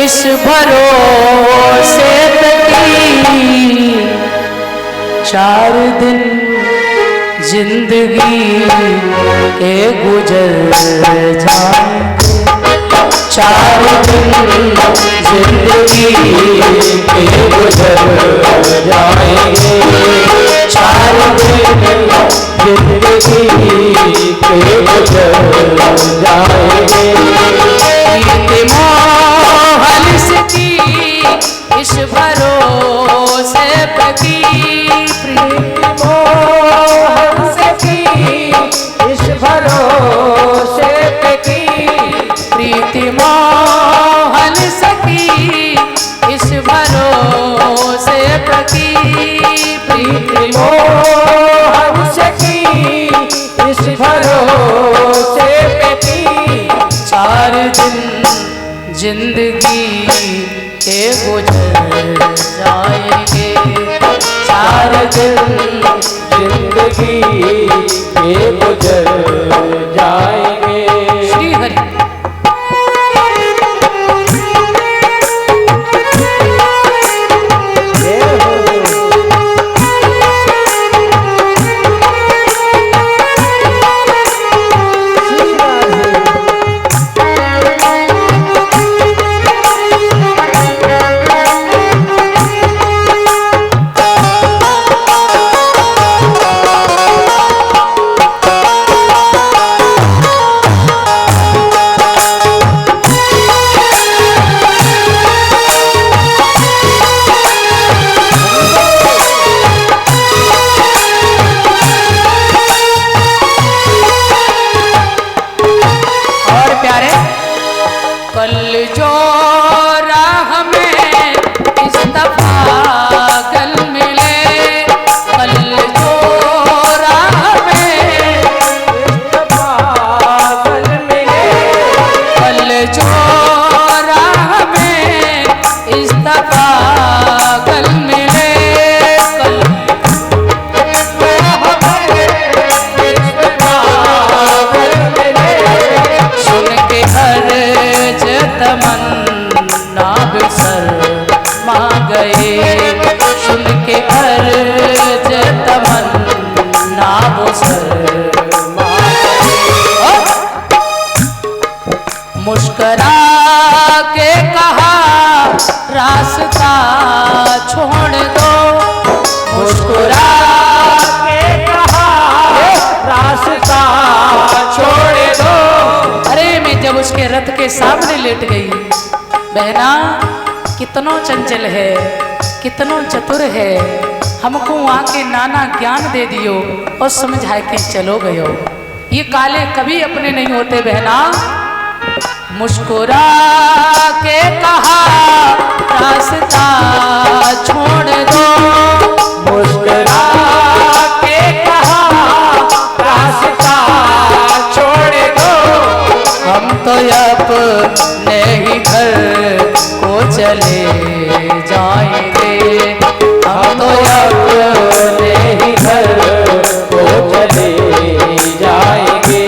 इस भरोसे पे की 4 दिन जिंदगी के गुजर जाएंगे। 4 दिन जिंदगी के गुजर जाएंगे। 4 दिन जिंदगी के गुजर जाएंगे। मोहन से की इस भरोसे पे की मोहन से की इस भरोसे पे की प्रीति मोहन से की इस भरोसे पे की प्रीति मोहन से की इस भरोसे पे की 4 दिन जिंदगी के गुजर जाएंगे। 4 दिन जिंदगी के गुजर जाएंगे। श्री हरि। मुस्करा के कहा रास्ता छोड़ दो। मुस्कुरा के कहा रास्ता छोड़ दो। अरे मैं जब उसके रथ के सामने लेट गई, बहना कितनो चंचल है, कितनो चतुर है, हमको आके नाना ज्ञान दे दियो और समझाए के चलो गयो। ये काले कभी अपने नहीं होते बहना। मुस्कुरा के कहा रास्ता छोड़ दो। मुस्कुरा के कहा रास्ता छोड़ दो। हम तो अपने ही घर को चले जाएंगे। हम तो अपने ही घर को चले जाएंगे।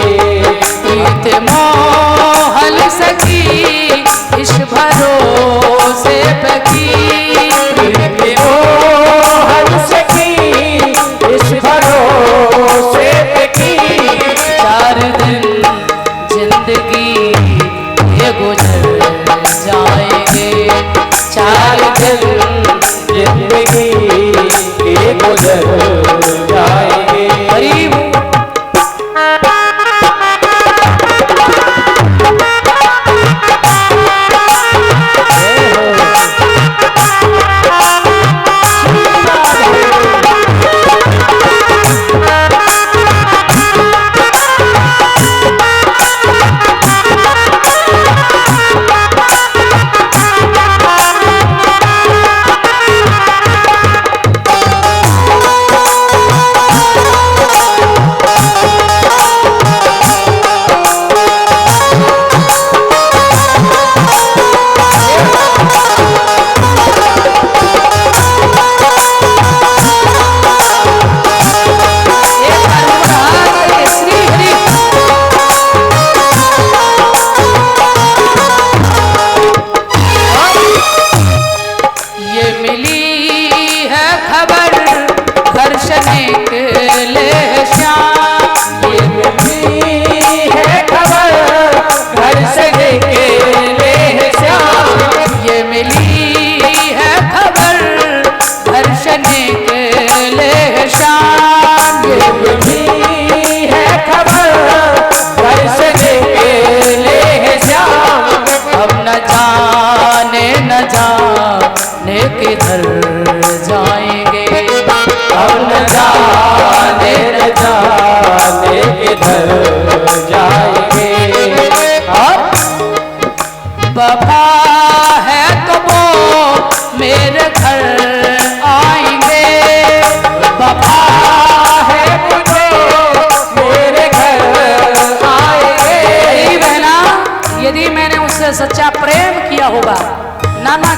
प्रीत मोहन सखी इस भरोसे पे की प्रीत मोहन सखी इस भरोसे पे की 4 दिन जिंदगी ये गुजर जाएंगे। 4 दिन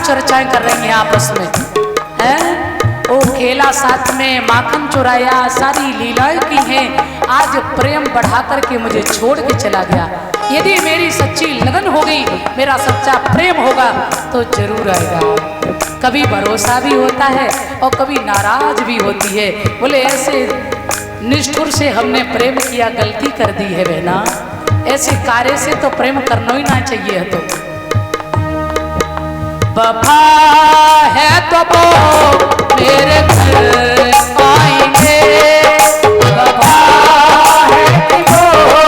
चर्चाएं कर रही हैं आपस में, हैं? ओ खेला साथ में, माखन चुराया, सारी लीलाएं की हैं, आज प्रेम बढ़ा करके मुझे छोड़ के चला गया। यदि मेरी सच्ची लगन होगी, मेरा सच्चा प्रेम होगा तो जरूर आएगा। कभी भरोसा भी होता है और कभी नाराज भी होती है। बोले ऐसे निष्ठुर से हमने प्रेम किया, गलती कर दी है बहना, ऐसे कार्य से तो प्रेम करना ही ना चाहिए। तो वफा है तो वो मेरे घर आएंगे, वफा है तो वो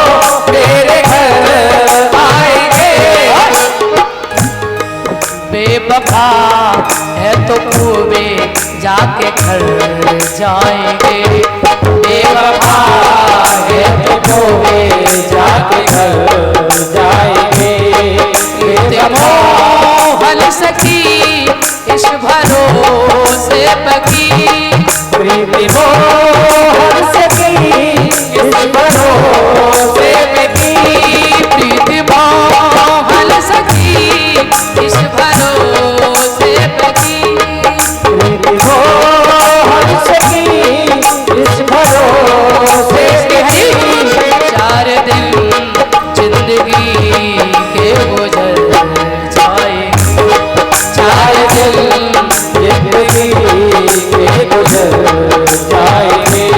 मेरे घर आएंगे, बेवफा है तो पूरे जाके घर जाएंगे, बेवफा है तो पूरे जाके घर जाएंगे। मोहन सखी इस भरोसे पकी, प्रीति मोहन सखी इस भरोसे पकी, प्रीति मोहन सखी इस भरोसे पकी, प्रीति मोहन सखी इस भरोसे पकी। 4 दिन जिंदगी के गुजर जाएंगे, 4 दिन जिंदगी के गुजर जाएंगे।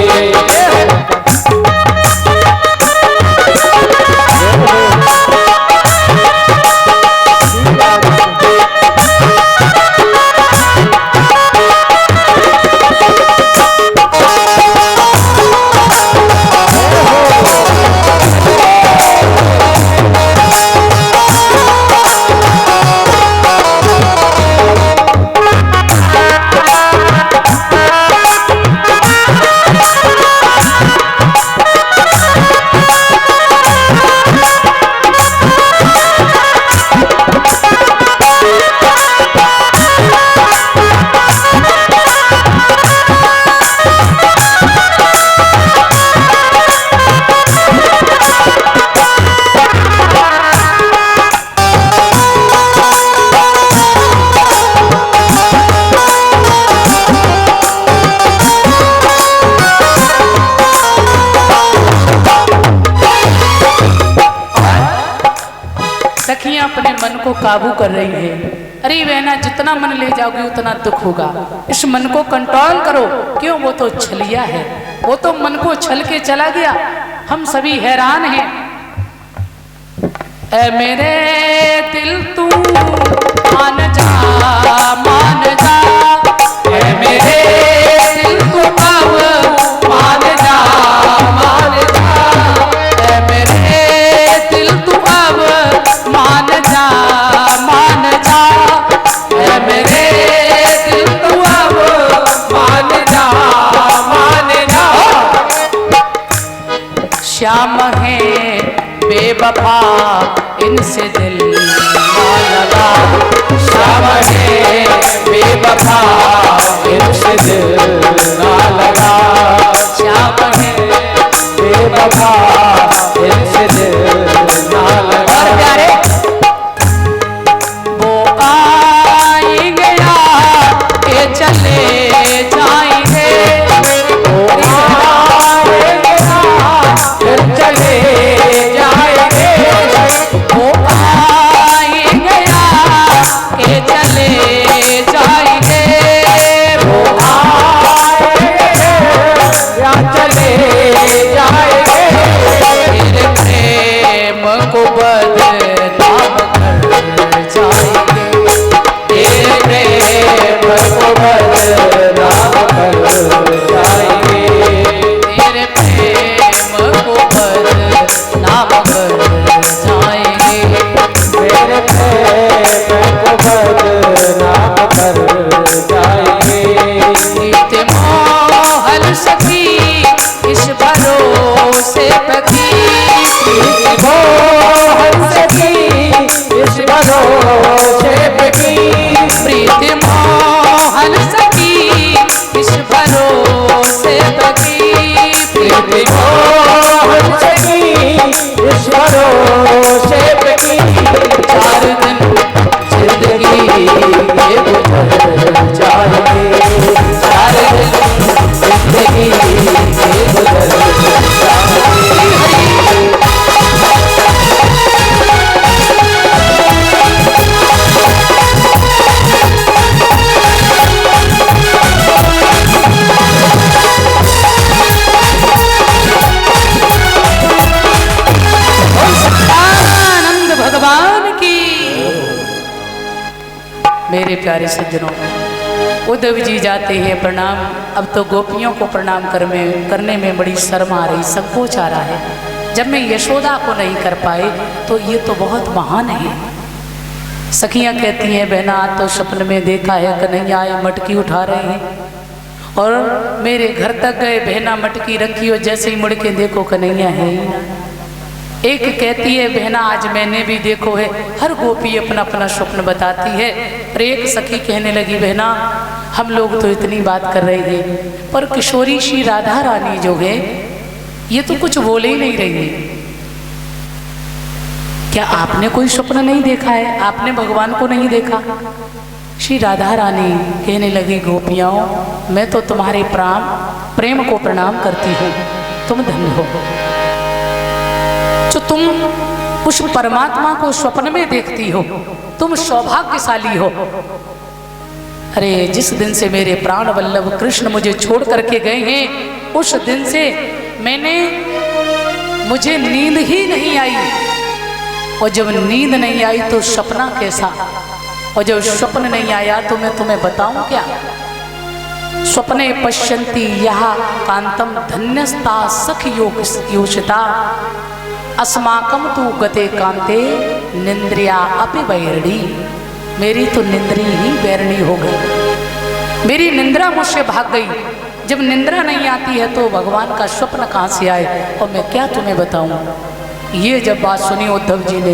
सखियां अपने मन को काबू कर रही है। अरे बहना, जितना मन ले जाओगे उतना दुख होगा, इस मन को कंट्रोल करो। क्यों? वो तो छलिया है, वो तो मन को छल के चला गया। हम सभी हैरान हैं। ऐ मेरे दिल तू मान जा, मान जा, ऐ मेरे दिल तू अब मान जा, मान जा, ऐ मेरे दिल तू अब मान जा, मान जा, ऐ मेरे दिल तू अब मान जा, मान जा। श्याम है बेवफा, इनसे दिल ना लगा, श्याम है बेवफा, इनसे दिल ना लगा, श्याम है बेवफा, इनसे दिल ना लगा। और प्यारे वो आएंगे के चले जाएंगे, वो आएंगे फिर चले जाएंगे, वो आएंगे के चले जाएंगे, वो आएंगे या चले जाएंगे। तेरे प्रेम को बदनाम कर जाएंगे, तेरे प्रेम को बदनाम कर जाएंगे, तेरे प्रेम को बदनाम कर जाएंगे, तेरे प्रेम को बदनाम कर जाएंगे। प्रीति मोहन सखी इस भरोसे पकी, प्रीति मोहन सखी इस भरोसे पकी, प्रीति मोहन सखी इस भरोसे पकी, प्रीति मोहन सखी इस भरोसे पकी। 4 दिन जिंदगी के मेरे प्यारे सज्जनों, उद्धव जी जाते हैं प्रणाम। अब तो गोपियों को प्रणाम करने में बड़ी शर्म आ रही, संकोच आ रहा है। जब मैं यशोदा को नहीं कर पाए तो ये तो बहुत महान है। सखियां कहती हैं बहना तो सपने में देखा है कन्हैया आए मटकी उठा रहे हैं और मेरे घर तक गए, बहना मटकी रखी और जैसे ही मुड़ के देखो कन्हैया है ही ना। एक कहती है बहना आज मैंने भी देखो है। हर गोपी अपना अपना स्वप्न बताती है। और एक सखी कहने लगी बहना हम लोग तो इतनी बात कर रहे हैं पर किशोरी श्री राधा रानी जो है ये तो कुछ बोले ही नहीं रही है। क्या आपने कोई स्वप्न नहीं देखा है? आपने भगवान को नहीं देखा? श्री राधा रानी कहने लगी गोपियाओं मैं तो तुम्हारे प्रेम को प्रणाम करती हूँ, तुम धन्य हो जो तुम उस परमात्मा को स्वप्न में देखती हो, तुम सौभाग्यशाली हो। अरे जिस दिन से मेरे प्राण वल्लभ कृष्ण मुझे छोड़ करके गए हैं उस दिन से मुझे नींद ही नहीं आई। और जब नींद नहीं आई तो सपना कैसा, और जब स्वप्न नहीं आया तो मैं तुम्हें बताऊं क्या। स्वप्ने पश्यन्ति यह कांतम धन्यस्ता सख योषिता अस्माकम तु गते कांते निंद्रिया अपि वैरणी। मेरी तो निंद्री ही वैरणी हो गई, मेरी निंद्रा मुझसे भाग गई। जब निंद्रा नहीं आती है तो भगवान का स्वप्न कहाँ से आए और मैं क्या तुम्हें बताऊं। ये जब बात सुनी उद्धव जी ने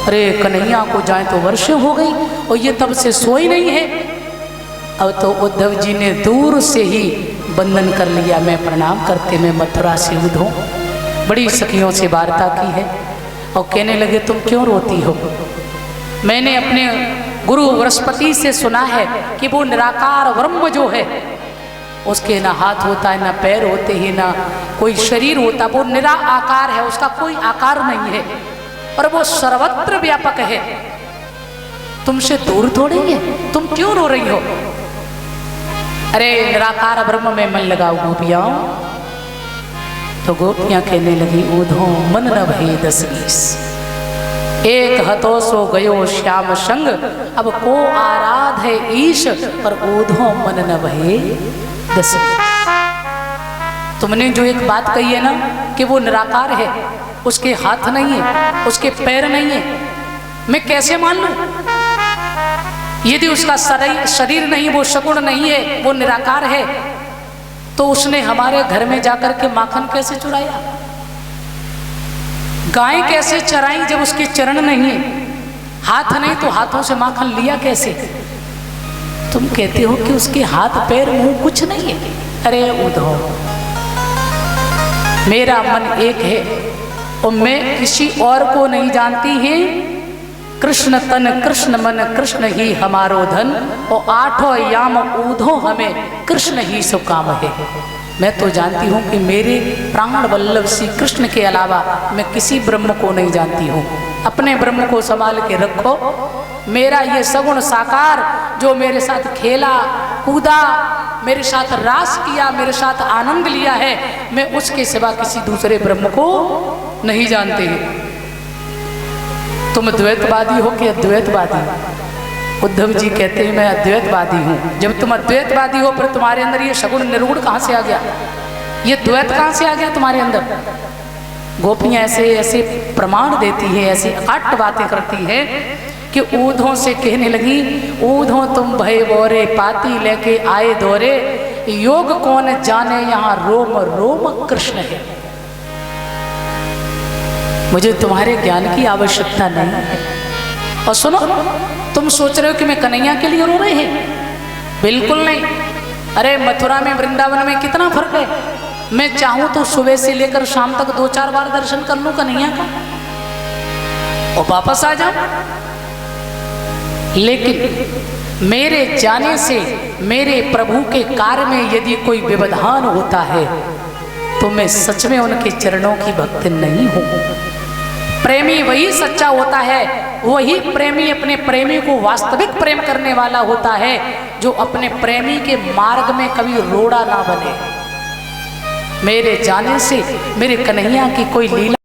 अरे कन्हैया को जाए तो वर्ष हो गई और ये तब से सोई नहीं है। अब तो उद्धव जी ने दूर से ही बंधन कर लिया। मैं प्रणाम करते मैं मथुरा से उधो बड़ी सखियों से वार्ता की है और कहने लगे तुम क्यों रोती हो। मैंने अपने गुरु बृहस्पति से सुना है कि वो निराकार ब्रह्म जो है उसके ना हाथ होता है ना पैर होते हैं ना कोई शरीर होता, वो निरा आकार है, उसका कोई आकार नहीं है और वो सर्वत्र व्यापक है। तुमसे दूर थोड़ी है, तुम क्यों रो रही हो। अरे निराकार ब्रह्म में मन लगाओ गोपियां। तो गोपियां कहने लगी ऊधो मन न भई 10-20 एक हतो सो गयो श्याम संग अब को आराध है ईश पर ऊधो मन न भई 10। तुमने जो एक बात कही है ना कि वो निराकार है, उसके हाथ नहीं है, उसके पैर नहीं है, मैं कैसे मान लूं। यदि उसका शरीर नहीं, वो सगुण नहीं है, वो निराकार है तो उसने हमारे घर में जाकर के माखन कैसे चुराया, गाय कैसे चराई जब उसके चरण नहीं है, हाथ नहीं तो हाथों से माखन लिया कैसे। तुम कहते हो कि उसके हाथ पैर मुंह कुछ नहीं है। अरे उद्धव मेरा मन एक है और मैं किसी और को नहीं जानती है। कृष्ण तन कृष्ण मन कृष्ण ही हमारो धन और 8 याम ऊधो हमें कृष्ण ही सुकाम है। मैं तो जानती हूँ कि मेरे प्राण वल्लभ श्री कृष्ण के अलावा मैं किसी ब्रह्म को नहीं जानती हूँ। अपने ब्रह्म को संभाल के रखो। मेरा ये सगुण साकार जो मेरे साथ खेला कूदा, मेरे साथ रास किया, मेरे साथ आनंद लिया है, मैं उसके सिवा किसी दूसरे ब्रह्म को नहीं जानते। तुम द्वैतवादी हो कि अद्वैतवादी। उद्धव जी कहते हैं मैं अद्वैतवादी हूँ। जब तुम अद्वैतवादी हो फिर तुम्हारे अंदर ये सगुण निर्गुण कहाँ से आ गया, ये द्वैत कहाँ से आ गया तुम्हारे अंदर। गोपियाँ ऐसे ऐसे प्रमाण देती है, ऐसी अट बातें करती है कि ऊधों से कहने लगी ऊधों तुम भय बोरे पाती लेके आए दौरे योग कौन जाने यहाँ रोम रोम कृष्ण है। मुझे तुम्हारे ज्ञान की आवश्यकता नहीं है। और सुनो, तुम सोच रहे हो कि मैं कन्हैया के लिए रो रहे हैं, बिल्कुल नहीं। अरे मथुरा में वृंदावन में कितना फर्क है। मैं चाहूं तो सुबह से लेकर शाम तक 2-4 बार दर्शन कर लूं कन्हैया का और वापस आ जाऊं। लेकिन मेरे जाने से मेरे प्रभु के कार्य में यदि कोई व्यवधान होता है तो मैं सच में उनके चरणों की भक्त नहीं हूं। प्रेमी वही सच्चा होता है, वही प्रेमी अपने प्रेमी को वास्तविक प्रेम करने वाला होता है जो अपने प्रेमी के मार्ग में कभी रोड़ा ना बने। मेरे जाने से मेरे कन्हैया की कोई लीला